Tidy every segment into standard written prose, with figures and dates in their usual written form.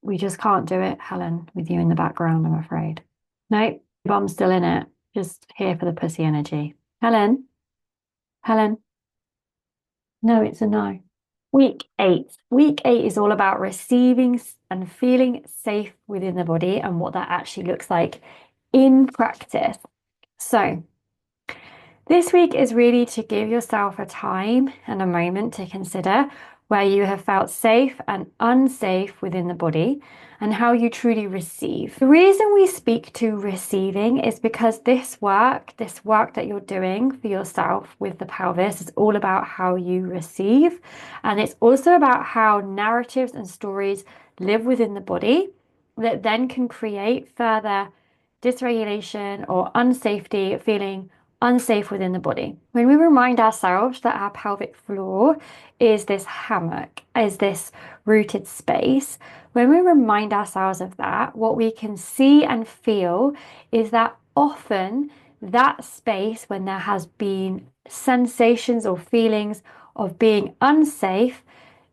We just can't do it, Helen, with you in the background, I'm afraid. No, bum's still in it. Just here for the pussy energy. Helen, Helen. No, it's a no. Week eight. Week eight is all about receiving and feeling safe within the body and what that actually looks like in practice. So, this week is really to give yourself a time and a moment to consider where you have felt safe and unsafe within the body and how you truly receive. The reason we speak to receiving is because this work that you're doing for yourself with the pelvis is all about how you receive. And it's also about how narratives and stories live within the body that then can create further dysregulation or unsafety, feeling unsafe within the body. When we remind ourselves that our pelvic floor is this hammock, is this rooted space, when we remind ourselves of that, what we can see and feel is that often that space, when there has been sensations or feelings of being unsafe,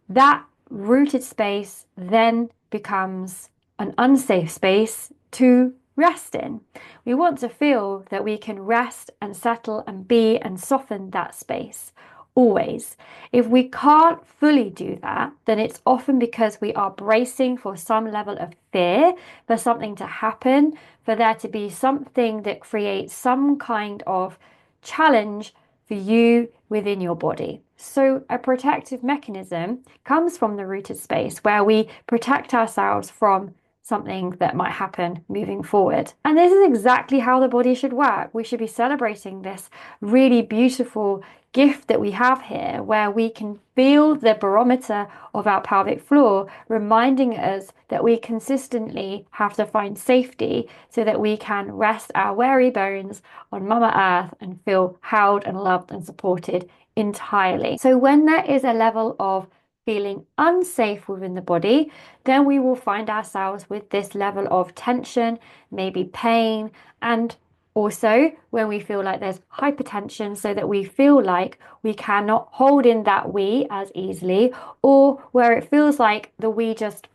that rooted space then becomes an unsafe space to rest in. We want to feel that we can rest and settle and be and soften that space always. If we can't fully do that, then it's often because we are bracing for some level of fear, for something to happen, for there to be something that creates some kind of challenge for you within your body. So a protective mechanism comes from the rooted space where we protect ourselves from something that might happen moving forward. And this is exactly how the body should work. We should be celebrating this really beautiful gift that we have here, where we can feel the barometer of our pelvic floor, reminding us that we consistently have to find safety so that we can rest our weary bones on Mama Earth and feel held and loved and supported entirely. So when there is a level of feeling unsafe within the body, then we will find ourselves with this level of tension, maybe pain, and also when we feel like there's hypertension, so that we feel like we cannot hold in that wee as easily, or where it feels like the wee just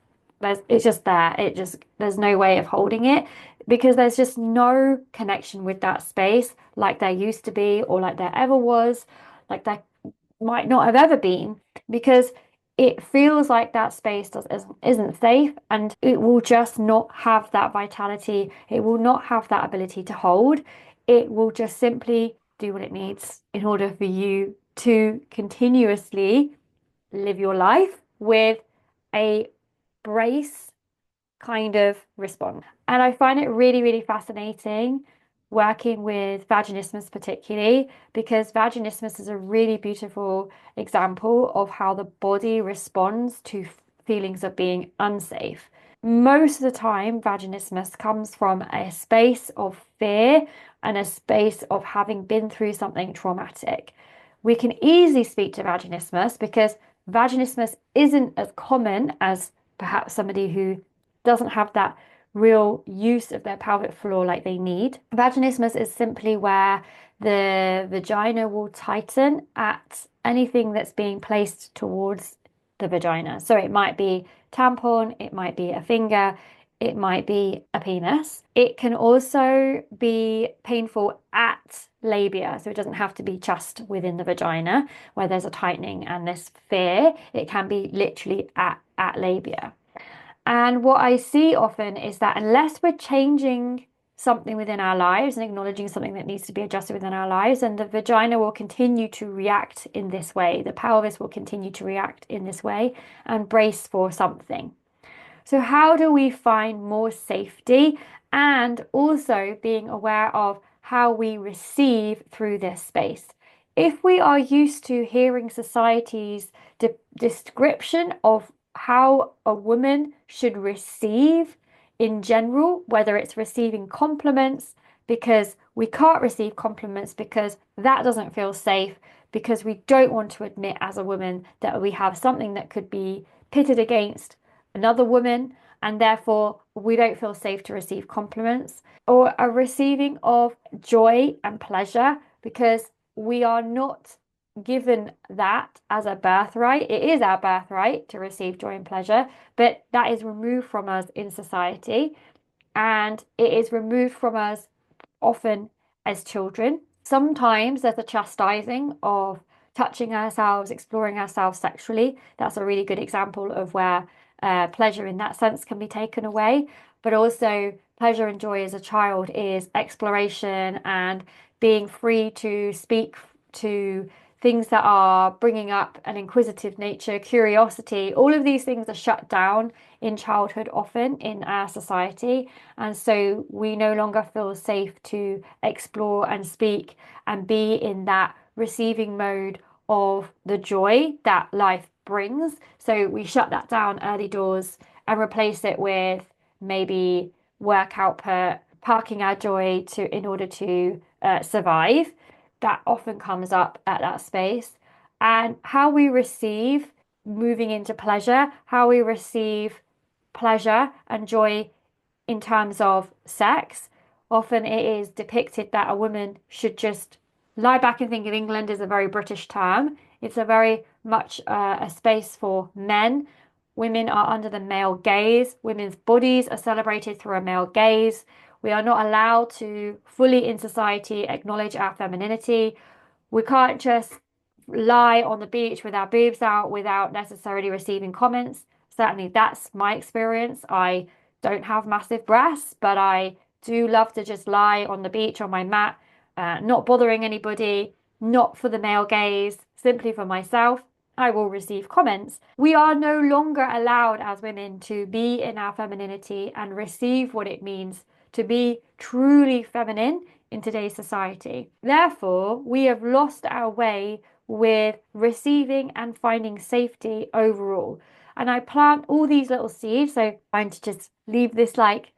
it's just there. There's no way of holding it because there's just no connection with that space like there used to be, or like there ever was, like there might not have ever been, because it feels like that space isn't safe, and it will just not have that vitality. It will not have that ability to hold. It will just simply do what it needs in order for you to continuously live your life with a brace kind of response. And I find it really, really fascinating working with vaginismus, particularly because vaginismus is a really beautiful example of how the body responds to feelings of being unsafe. Most of the time, vaginismus comes from a space of fear and a space of having been through something traumatic. We can easily speak to vaginismus because vaginismus isn't as common as perhaps somebody who doesn't have that real use of their pelvic floor like they need. Vaginismus is simply where the vagina will tighten at anything that's being placed towards the vagina. So it might be tampon, it might be a finger, it might be a penis. It can also be painful at labia, so it doesn't have to be just within the vagina where there's a tightening and this fear. It can be literally at labia. And what I see often is that unless we're changing something within our lives and acknowledging something that needs to be adjusted within our lives, and the vagina will continue to react in this way, the pelvis will continue to react in this way and brace for something. So, how do we find more safety and also being aware of how we receive through this space? If we are used to hearing society's description of how a woman should receive in general, whether it's receiving compliments, because we can't receive compliments because that doesn't feel safe, because we don't want to admit as a woman that we have something that could be pitted against another woman, and therefore we don't feel safe to receive compliments, or a receiving of joy and pleasure because we are not given that as a birthright. It is our birthright to receive joy and pleasure, but that is removed from us in society, and it is removed from us often as children. Sometimes there's a chastising of touching ourselves, exploring ourselves sexually. That's a really good example of where pleasure in that sense can be taken away. But also, pleasure and joy as a child is exploration and being free to speak to things that are bringing up an inquisitive nature, curiosity. All of these things are shut down in childhood often in our society. And so we no longer feel safe to explore and speak and be in that receiving mode of the joy that life brings. So we shut that down early doors and replace it with maybe work output, parking our joy to in order to survive. That often comes up at that space. And how we receive moving into pleasure, how we receive pleasure and joy in terms of sex. Often it is depicted that a woman should just lie back and think of England is a very British term. It's a very much a space for men. Women are under the male gaze. Women's bodies are celebrated through a male gaze. We are not allowed to fully in society acknowledge our femininity. We can't just lie on the beach with our boobs out without necessarily receiving comments. Certainly, that's my experience. I don't have massive breasts, but I do love to just lie on the beach on my mat, not bothering anybody, not for the male gaze, simply for myself. I will receive comments. We are no longer allowed as women to be in our femininity and receive what it means to be truly feminine in today's society. Therefore, we have lost our way with receiving and finding safety overall. And I plant all these little seeds. So I'm trying to just leave this like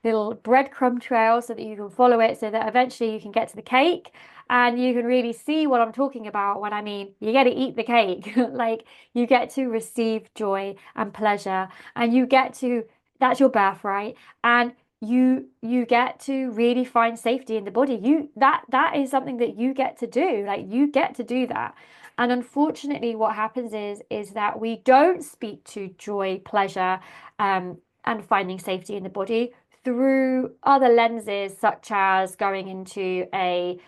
little breadcrumb trail so that you can follow it so that eventually you can get to the cake and you can really see what I'm talking about when I mean you get to eat the cake. Like you get to receive joy and pleasure and you get to, that's your birthright. And you get to really find safety in the body. That is something that you get to do. Like you get to do that. And unfortunately, what happens is that we don't speak to joy, pleasure, and finding safety in the body through other lenses, such as going into a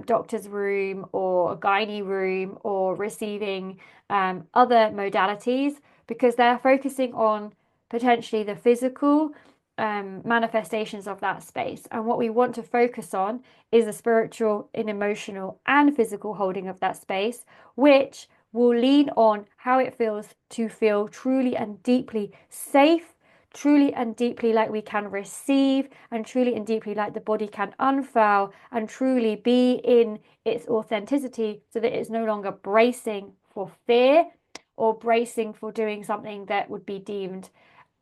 doctor's room or a gynae room or receiving other modalities, because they're focusing on potentially the physical manifestations of that space. And what we want to focus on is the spiritual and emotional and physical holding of that space, which will lean on how it feels to feel truly and deeply safe, truly and deeply like we can receive, and truly and deeply like the body can unfurl and truly be in its authenticity so that it's no longer bracing for fear or bracing for doing something that would be deemed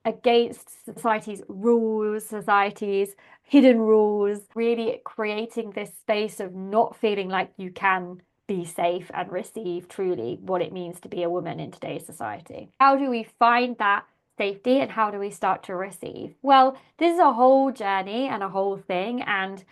against society's rules, society's hidden rules, really creating this space of not feeling like you can be safe and receive truly what it means to be a woman in today's society. How do we find that safety and how do we start to receive? Well, this is a whole journey and a whole thing. And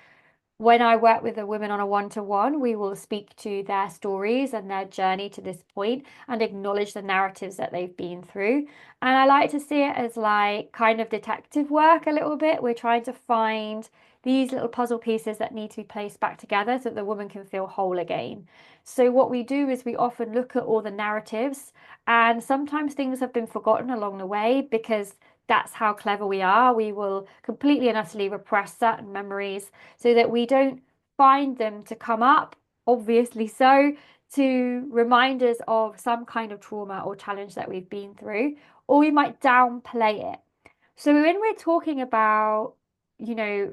when I work with a woman on a one-to-one, we will speak to their stories and their journey to this point and acknowledge the narratives that they've been through. And I like to see it as like kind of detective work a little bit. We're trying to find these little puzzle pieces that need to be placed back together so that the woman can feel whole again. So what we do is we often look at all the narratives, and sometimes things have been forgotten along the way because that's how clever we are. We will completely and utterly repress certain memories so that we don't find them to come up, obviously so, to remind us of some kind of trauma or challenge that we've been through, or we might downplay it. So when we're talking about,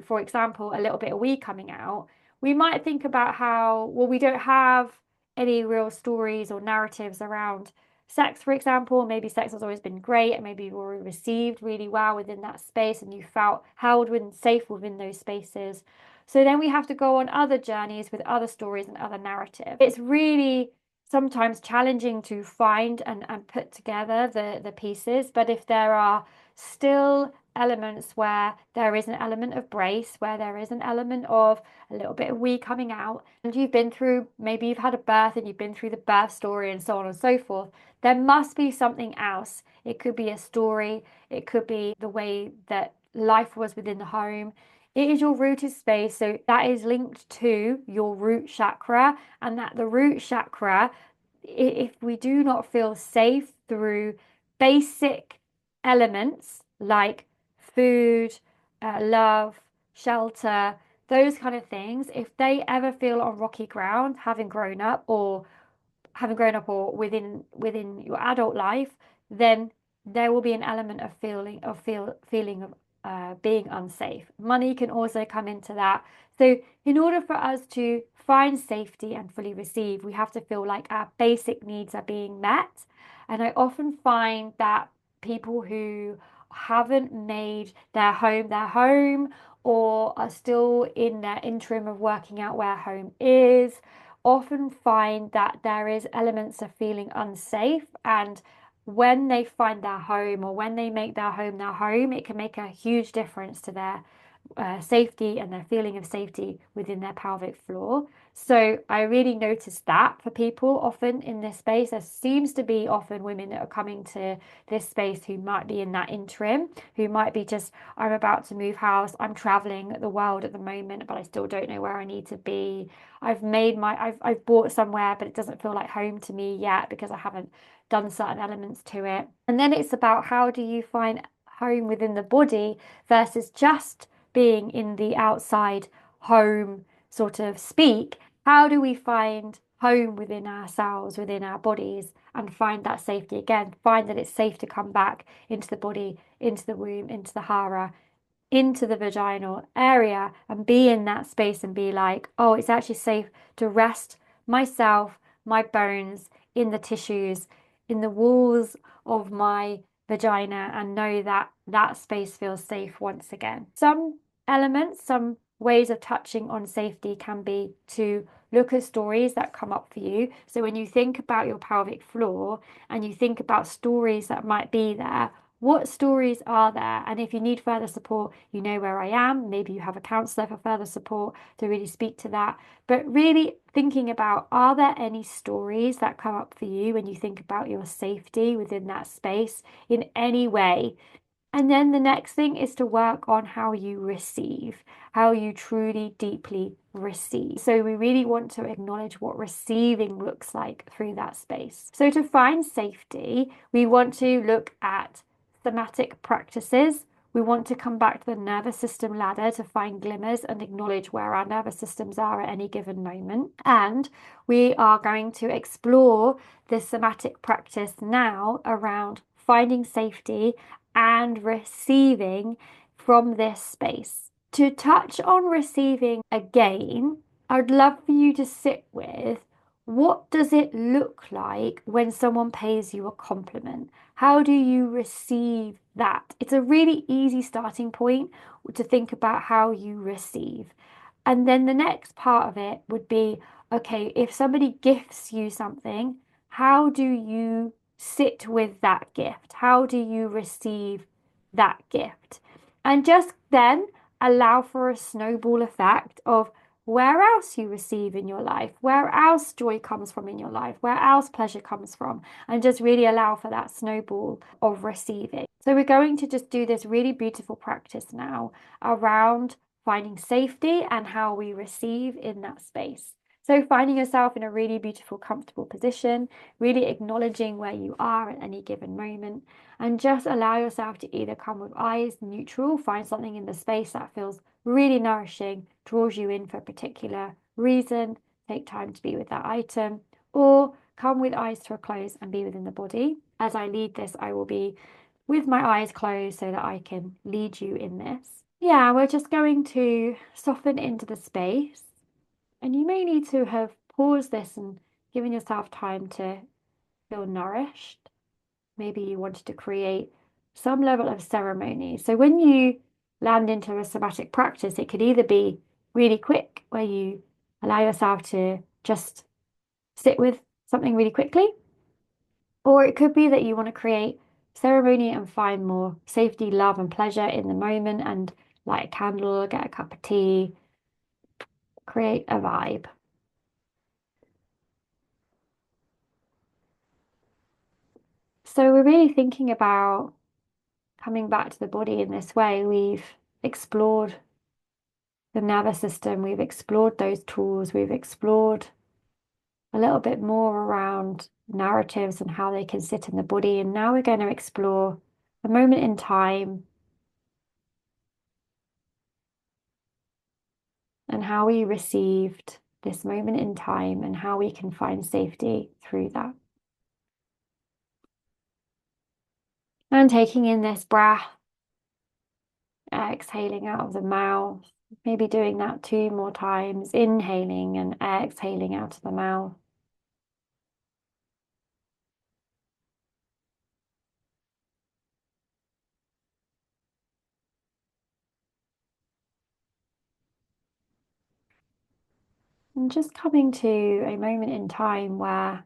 for example, a little bit of we coming out, we might think about how, well, we don't have any real stories or narratives around sex, for example. Maybe sex has always been great and maybe you were received really well within that space and you felt held and safe within those spaces. So then we have to go on other journeys with other stories and other narratives. It's really sometimes challenging to find and put together the pieces, but if there are still elements where there is an element of brace, where there is an element of a little bit of wee coming out, and you've been through, maybe you've had a birth and you've been through the birth story and so on and so forth, there must be something else. It could be a story, it could be the way that life was within the home. It is your rooted space, so that is linked to your root chakra, and that the root chakra, if we do not feel safe through basic elements like food, love, shelter, those kind of things, if they ever feel on rocky ground, having grown up or within your adult life, then there will be an element of feeling of being unsafe. Money can also come into that. So in order for us to find safety and fully receive, we have to feel like our basic needs are being met. And I often find that people who haven't made their home, or are still in their interim of working out where home is, often find that there is elements of feeling unsafe. And when they find their home, or when they make their home, it can make a huge difference to their safety and their feeling of safety within their pelvic floor. So I really noticed that for people often in this space, there seems to be often women that are coming to this space who might be in that interim, who might be just, I'm about to move house, I'm traveling the world at the moment, but I still don't know where I need to be. I've bought somewhere, but it doesn't feel like home to me yet because I haven't done certain elements to it. And then it's about, how do you find home within the body versus just being in the outside home sort of speak? How do we find home within ourselves, within our bodies, and find that safety again? Find that it's safe to come back into the body, into the womb, into the hara, into the vaginal area, and be in that space and be like, oh, it's actually safe to rest myself, my bones in the tissues, in the walls of my vagina, and know that that space feels safe once again. Some elements, some ways of touching on safety can be to look at stories that come up for you. So when you think about your pelvic floor and you think about stories that might be there, what stories are there? And if you need further support, you know where I am. Maybe you have a counselor for further support to really speak to that. But really thinking about, are there any stories that come up for you when you think about your safety within that space in any way? And then the next thing is to work on how you receive, how you truly, deeply receive. So we really want to acknowledge what receiving looks like through that space. So to find safety, we want to look at thematic practices. We want to come back to the nervous system ladder to find glimmers and acknowledge where our nervous systems are at any given moment. And we are going to explore this somatic practice now around finding safety and receiving from this space. To touch on receiving again, I'd love for you to sit with, what does it look like when someone pays you a compliment? How do you receive that? It's a really easy starting point to think about how you receive. And then the next part of it would be, okay, if somebody gifts you something, how do you sit with that gift? How do you receive that gift? And just then allow for a snowball effect of where else you receive in your life, where else joy comes from in your life, where else pleasure comes from, and just really allow for that snowball of receiving. So we're going to just do this really beautiful practice now around finding safety and how we receive in that space. So finding yourself in a really beautiful, comfortable position, really acknowledging where you are at any given moment, and just allow yourself to either come with eyes neutral, find something in the space that feels really nourishing, draws you in for a particular reason, take time to be with that item, or come with eyes to a close and be within the body. As I lead this, I will be with my eyes closed so that I can lead you in this. Yeah, we're just going to soften into the space. And you may need to have paused this and given yourself time to feel nourished. Maybe you wanted to create some level of ceremony. So when you land into a somatic practice, it could either be really quick, where you allow yourself to just sit with something really quickly, or it could be that you want to create ceremony and find more safety, love, and pleasure in the moment and light a candle, get a cup of tea, create a vibe. So we're really thinking about coming back to the body in this way. We've explored the nervous system, we've explored those tools, we've explored a little bit more around narratives and how they can sit in the body. And now we're going to explore a moment in time and how we received this moment in time and how we can find safety through that. And taking in this breath, exhaling out of the mouth, maybe doing that 2 more times, inhaling and exhaling out of the mouth. And just coming to a moment in time where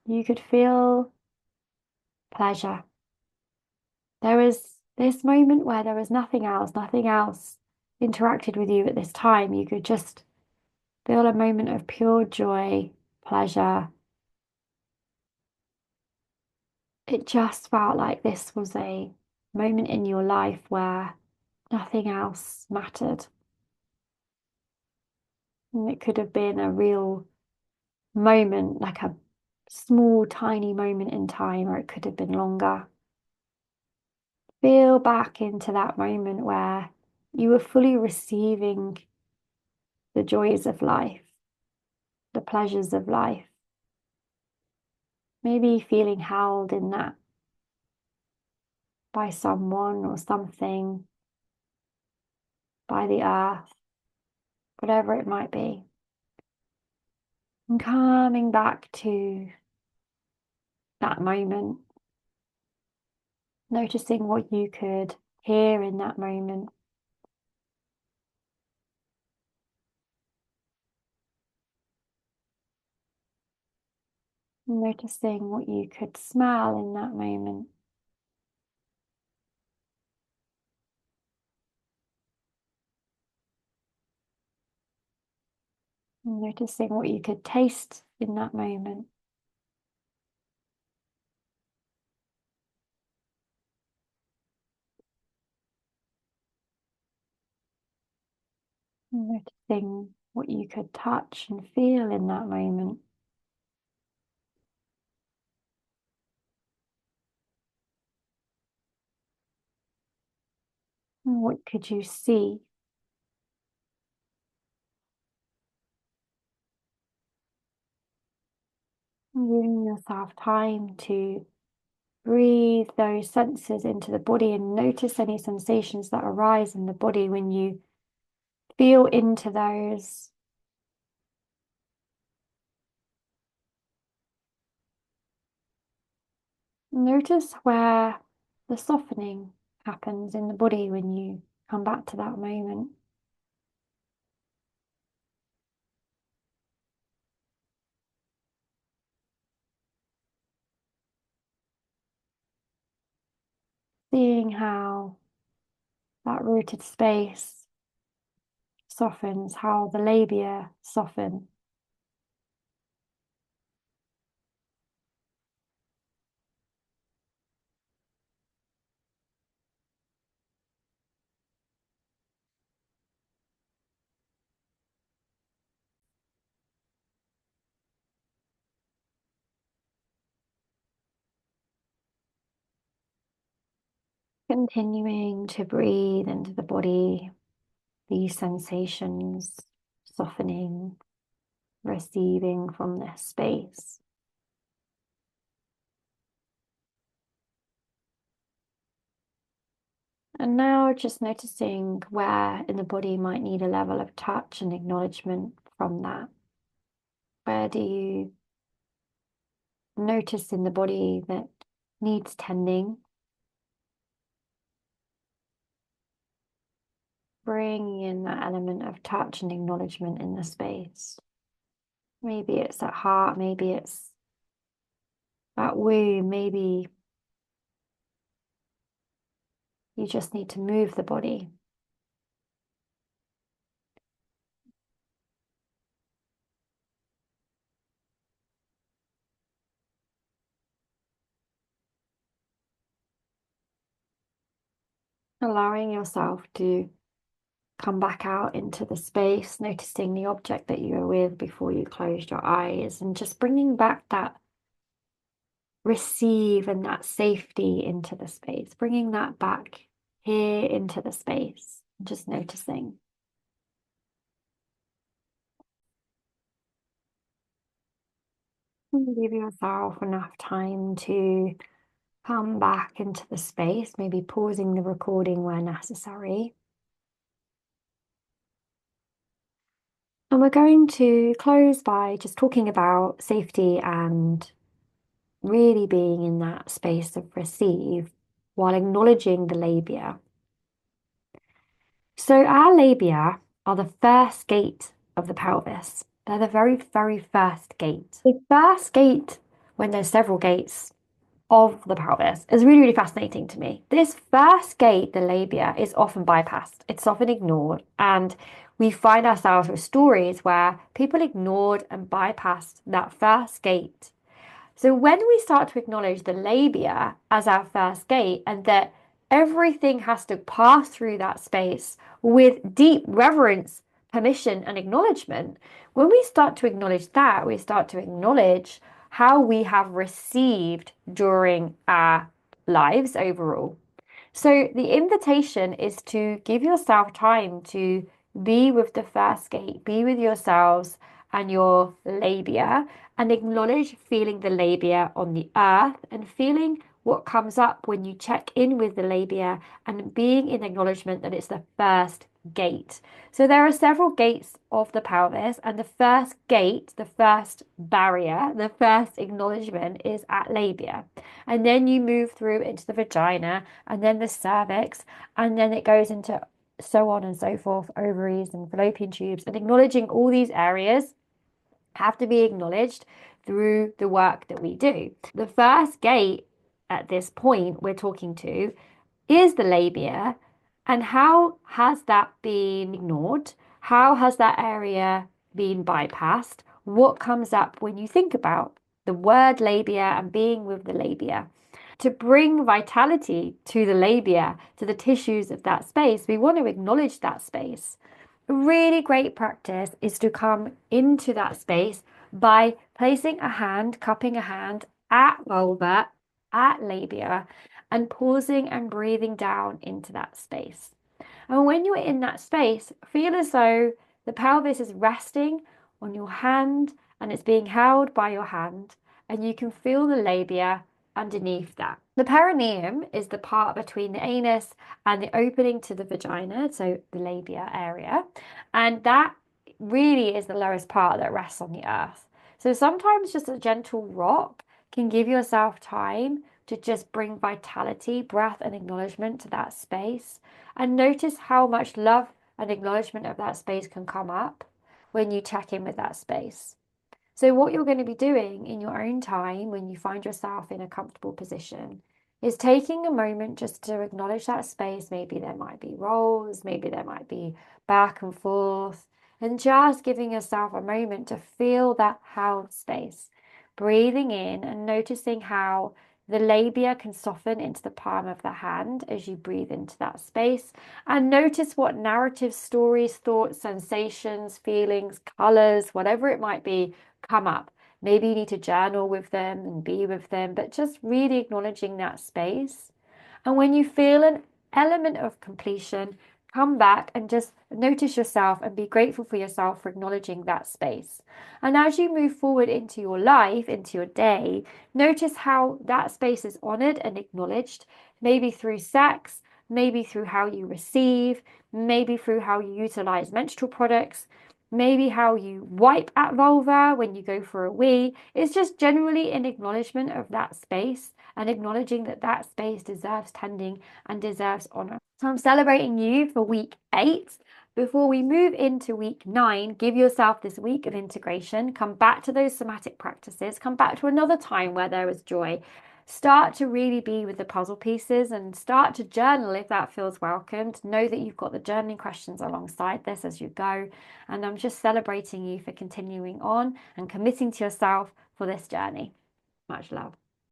you could feel pleasure. There was this moment where there was nothing else interacted with you at this time. You could just feel a moment of pure joy, pleasure. It just felt like this was a moment in your life where nothing else mattered. And it could have been a real moment, like a small, tiny moment in time, or it could have been longer. Feel back into that moment where you were fully receiving the joys of life, the pleasures of life. Maybe feeling held in that by someone or something, by the earth, whatever it might be. And coming back to that moment, noticing what you could hear in that moment. Noticing what you could smell in that moment. Noticing what you could taste in that moment. Noticing what you could touch and feel in that moment. And what could you see? Giving yourself time to breathe those senses into the body and notice any sensations that arise in the body when you feel into those. Notice where the softening happens in the body when you come back to that moment. Seeing how that rooted space softens, how the labia soften. Continuing to breathe into the body, these sensations softening, receiving from this space. And now just noticing where in the body might need a level of touch and acknowledgement from that. Where do you notice in the body that needs tending? Bringing in that element of touch and acknowledgement in the space. Maybe it's at heart, maybe it's that womb, maybe you just need to move the body. Allowing yourself to come back out into the space, noticing the object that you were with before you closed your eyes, and just bringing back that receive and that safety into the space, bringing that back here into the space, just noticing. Give yourself enough time to come back into the space, maybe pausing the recording where necessary. And we're going to close by just talking about safety and really being in that space of receive while acknowledging the labia. So our labia are the first gate of the pelvis. They're the very, very first gate. The first gate, when there's several gates of the pelvis, is really, really fascinating to me. This first gate, the labia, is often bypassed. It's often ignored. And we find ourselves with stories where people ignored and bypassed that first gate. So when we start to acknowledge the labia as our first gate and that everything has to pass through that space with deep reverence, permission, and acknowledgement, when we start to acknowledge that, we start to acknowledge how we have received during our lives overall. So the invitation is to give yourself time to be with the first gate, be with yourselves and your labia, and acknowledge feeling the labia on the earth and feeling what comes up when you check in with the labia and being in acknowledgement that it's the first gate. So there are several gates of the pelvis, and the first gate, the first barrier, the first acknowledgement is at labia. And then you move through into the vagina and then the cervix, and then it goes into so on and so forth, ovaries and fallopian tubes, and acknowledging all these areas have to be acknowledged through the work that we do. The first gate at this point we're talking to is the labia. And how has that been ignored? How has that area been bypassed? What comes up when you think about the word labia and being with the labia? To bring vitality to the labia, to the tissues of that space, we want to acknowledge that space. A really great practice is to come into that space by placing a hand, cupping a hand at vulva, at labia, and pausing and breathing down into that space. And when you're in that space, feel as though the pelvis is resting on your hand and it's being held by your hand, and you can feel the labia underneath that. The perineum is the part between the anus and the opening to the vagina, so the labia area, and that really is the lowest part that rests on the earth. So sometimes just a gentle rock can give yourself time to just bring vitality, breath, and acknowledgement to that space. And notice how much love and acknowledgement of that space can come up when you check in with that space. So, what you're going to be doing in your own time when you find yourself in a comfortable position is taking a moment just to acknowledge that space. Maybe there might be rolls, maybe there might be back and forth, and just giving yourself a moment to feel that held space. Breathing in and noticing how the labia can soften into the palm of the hand as you breathe into that space. And notice what narratives, stories, thoughts, sensations, feelings, colors, whatever it might be, come up. Maybe you need to journal with them and be with them, but just really acknowledging that space. And when you feel an element of completion, come back and just notice yourself and be grateful for yourself for acknowledging that space. And as you move forward into your life, into your day, notice how that space is honored and acknowledged, maybe through sex, maybe through how you receive, maybe through how you utilize menstrual products, maybe how you wipe at vulva when you go for a wee. It's just generally an acknowledgement of that space and acknowledging that that space deserves tending and deserves honor. So I'm celebrating you for week 8. Before we move into week 9, give yourself this week of integration. Come back to those somatic practices. Come back to another time where there was joy. Start to really be with the puzzle pieces and start to journal if that feels welcomed. Know that you've got the journaling questions alongside this as you go. And I'm just celebrating you for continuing on and committing to yourself for this journey. Much love.